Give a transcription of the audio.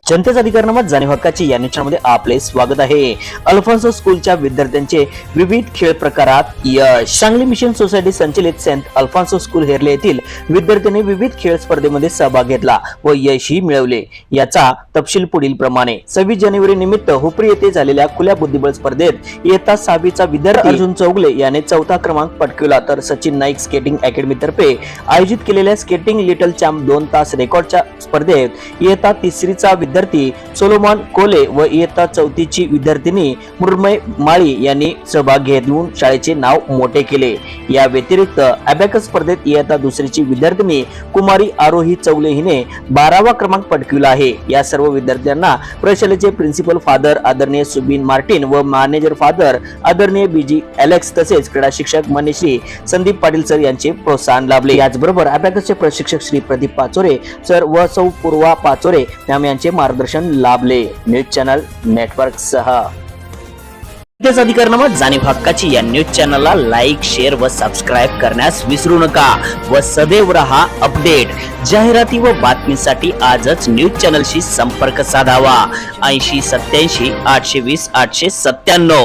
जनतेचा अधिकारनामा जाणीव हक्काची या न्यूजमध्ये आपले स्वागत आहे। अल्फॉन्सो स्कूलच्या विद्यार्थ्यांचे विविध खेळ प्रकारात यश। सांगली मिशन सोसायटी संचलित सेंट अल्फॉन्सो स्कूल हेरले येथील विद्यार्थ्यांनी विविध खेळ स्पर्धेमध्ये सहभाग घेतला व यशही मिळवले। याचा तपशील पुढील प्रमाणे। 26 जानेवारी निमित्त हुपरी येथे झालेल्या खुल्या बुद्धिबळ स्पर्धेत इयत्ता 6वीचा विद्यार्थी अर्जुन चौगले याने 4था क्रमांक पटकावला, तर सचिन नाईक स्केटिंग अकॅडमी तर्फे आयोजित केलेल्या स्केटिंग लिटल चॅम्प 2 तास रेकॉर्डच्या स्पर्धेत इयत्ता 3रीचा विद्यार्थी सोलोमन कोले व इयत्ता 4थीची विद्यार्थिनी मृण्मय माळी यांनी सहभाग घेऊन शाळेचे नाव मोठे केले। या व्यतिरिक्त अबॅकस स्पर्धेत इयत्ता 2रीची विद्यार्थिनी कुमारी आरोही चौले हिने 12वा क्रमांक पटकावला आहे। या सर्व विद्यार्थ्यांना प्रशालेचे प्रिन्सिपल फादर आदरणीय सुबिन मार्टिन व मॅनेजर फादर आदरणीय बीजी एलेक्स तसेच क्रीडा शिक्षक मनीश्री संदीप पाटील सर यांचे प्रोत्साहन लाभले। याचबरोबर अबॅकसचे प्रशिक्षक श्री प्रदीप पाचोरे सर व सौ पूर्वा पाचोरे यांचे मार्गदर्शन लाभले। न्यूज चॅनल नेटवर्क सह जनतेचा अधिकारनामा जाणीव हक्काची या न्यूज चॅनलला लाईक, शेअर व सबस्क्राईब करण्यास विसरू नका व सदैव रहा अपडेट। जाहिराती व बातमीसाठी आजच न्यूज चॅनलशी संपर्क साधावा। 80 87 820 897।